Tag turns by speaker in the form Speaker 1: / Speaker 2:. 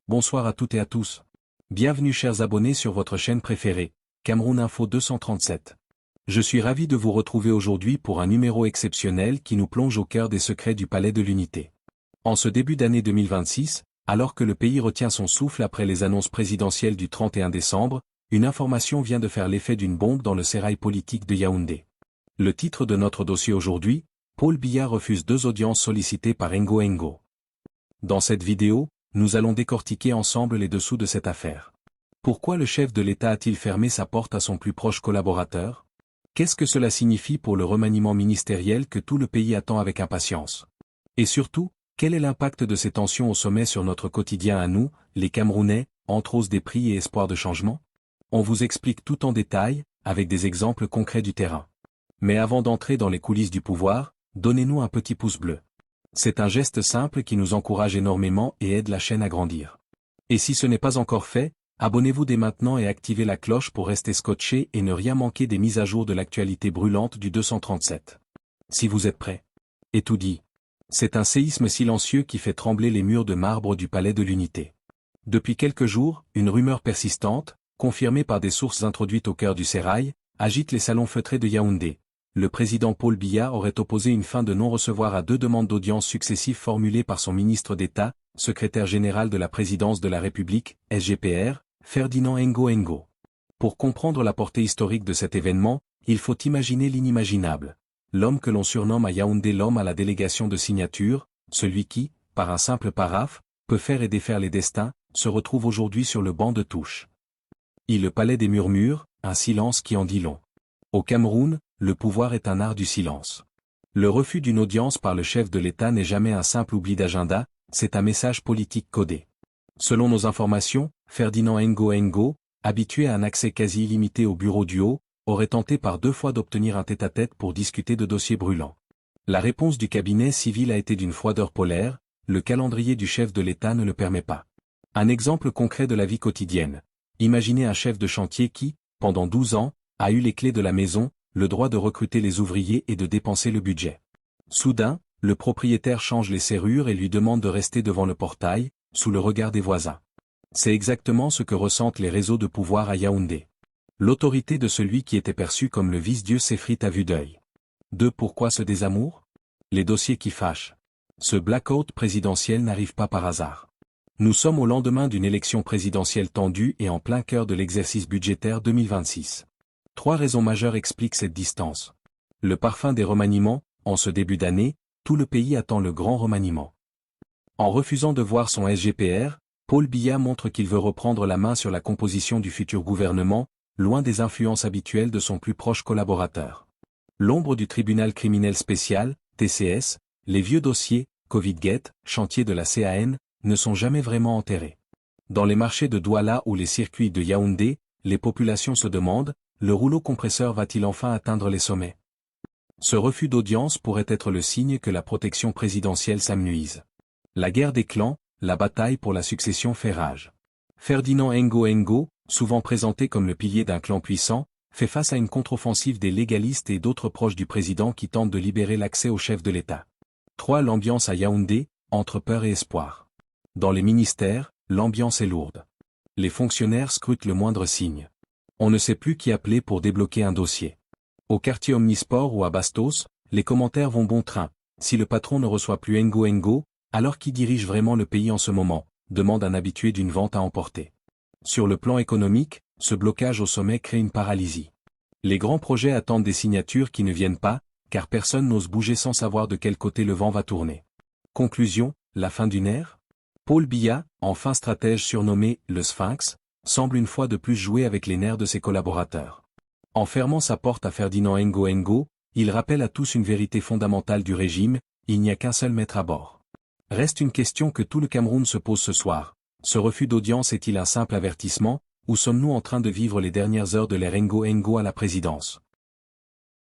Speaker 1: Bonsoir à toutes et à tous. Bienvenue chers abonnés sur votre chaîne préférée, Cameroun Info 237. Je suis ravi de vous retrouver aujourd'hui pour un numéro exceptionnel qui nous plonge au cœur des secrets du Palais de l'Unité. En ce début d'année 2026, alors que le pays retient son souffle après les annonces présidentielles du 31 décembre, une information vient de faire l'effet d'une bombe dans le sérail politique de Yaoundé. Le titre de notre dossier aujourd'hui, Paul Biya refuse 2 audiences sollicitées par Ngo Ngo. Dans cette vidéo, nous allons décortiquer ensemble les dessous de cette affaire. Pourquoi le chef de l'État a-t-il fermé sa porte à son plus proche collaborateur? Qu'est-ce que cela signifie pour le remaniement ministériel que tout le pays attend avec impatience? Et surtout, quel est l'impact de ces tensions au sommet sur notre quotidien à nous, les Camerounais, entre hausse des prix et espoir de changement? On vous explique tout en détail, avec des exemples concrets du terrain. Mais avant d'entrer dans les coulisses du pouvoir, donnez-nous un petit pouce bleu. C'est un geste simple qui nous encourage énormément et aide la chaîne à grandir. Et si ce n'est pas encore fait, abonnez-vous dès maintenant et activez la cloche pour rester scotché et ne rien manquer des mises à jour de l'actualité brûlante du 237. Si vous êtes prêts. Et tout dit. C'est un séisme silencieux qui fait trembler les murs de marbre du Palais de l'Unité. Depuis quelques jours, une rumeur persistante, confirmée par des sources introduites au cœur du sérail, agite les salons feutrés de Yaoundé. Le président Paul Biya aurait opposé une fin de non-recevoir à 2 demandes d'audience successives formulées par son ministre d'État, secrétaire général de la présidence de la République, SGPR, Ferdinand Ngo Ngo. Pour comprendre la portée historique de cet événement, il faut imaginer l'inimaginable. L'homme que l'on surnomme à Yaoundé l'homme à la délégation de signature, celui qui, par un simple paraphe, peut faire et défaire les destins, se retrouve aujourd'hui sur le banc de touche. Le palais des murmures, un silence qui en dit long. Au Cameroun, le pouvoir est un art du silence. Le refus d'une audience par le chef de l'État n'est jamais un simple oubli d'agenda, c'est un message politique codé. Selon nos informations, Ferdinand Ngo Ngo, habitué à un accès quasi illimité au bureau du haut, aurait tenté par 2 fois d'obtenir un tête-à-tête pour discuter de dossiers brûlants. La réponse du cabinet civil a été d'une froideur polaire, le calendrier du chef de l'État ne le permet pas. Un exemple concret de la vie quotidienne. Imaginez un chef de chantier qui, pendant 12 ans, a eu les clés de la maison, le droit de recruter les ouvriers et de dépenser le budget. Soudain, le propriétaire change les serrures et lui demande de rester devant le portail, sous le regard des voisins. C'est exactement ce que ressentent les réseaux de pouvoir à Yaoundé. L'autorité de celui qui était perçu comme le vice-dieu s'effrite à vue d'œil. Pourquoi ce désamour? Les dossiers qui fâchent. Ce blackout présidentiel n'arrive pas par hasard. Nous sommes au lendemain d'une élection présidentielle tendue et en plein cœur de l'exercice budgétaire 2026. 3 raisons majeures expliquent cette distance. Le parfum des remaniements, en ce début d'année, tout le pays attend le grand remaniement. En refusant de voir son SGPR, Paul Biya montre qu'il veut reprendre la main sur la composition du futur gouvernement, loin des influences habituelles de son plus proche collaborateur. L'ombre du tribunal criminel spécial, TCS, les vieux dossiers, Covid-Gate, chantier de la CAN, ne sont jamais vraiment enterrés. Dans les marchés de Douala ou les circuits de Yaoundé, les populations se demandent, le rouleau compresseur va-t-il enfin atteindre les sommets? Ce refus d'audience pourrait être le signe que la protection présidentielle s'amenuise. La guerre des clans, la bataille pour la succession fait rage. Ferdinand Ngo Ngo, souvent présenté comme le pilier d'un clan puissant, fait face à une contre-offensive des légalistes et d'autres proches du président qui tentent de libérer l'accès au chef de l'État. L'ambiance à Yaoundé, entre peur et espoir. Dans les ministères, l'ambiance est lourde. Les fonctionnaires scrutent le moindre signe. On ne sait plus qui appeler pour débloquer un dossier. Au quartier Omnisport ou à Bastos, les commentaires vont bon train. Si le patron ne reçoit plus Ngo Ngo, alors qui dirige vraiment le pays en ce moment, demande un habitué d'une vente à emporter. Sur le plan économique, ce blocage au sommet crée une paralysie. Les grands projets attendent des signatures qui ne viennent pas, car personne n'ose bouger sans savoir de quel côté le vent va tourner. Conclusion, la fin d'une ère? Paul Biya, enfin stratège surnommé le Sphinx, semble une fois de plus jouer avec les nerfs de ses collaborateurs. En fermant sa porte à Ferdinand Ngo Ngo, il rappelle à tous une vérité fondamentale du régime, il n'y a qu'un seul maître à bord. Reste une question que tout le Cameroun se pose ce soir. Ce refus d'audience est-il un simple avertissement, ou sommes-nous en train de vivre les dernières heures de l'ère Ngo Ngo à la présidence?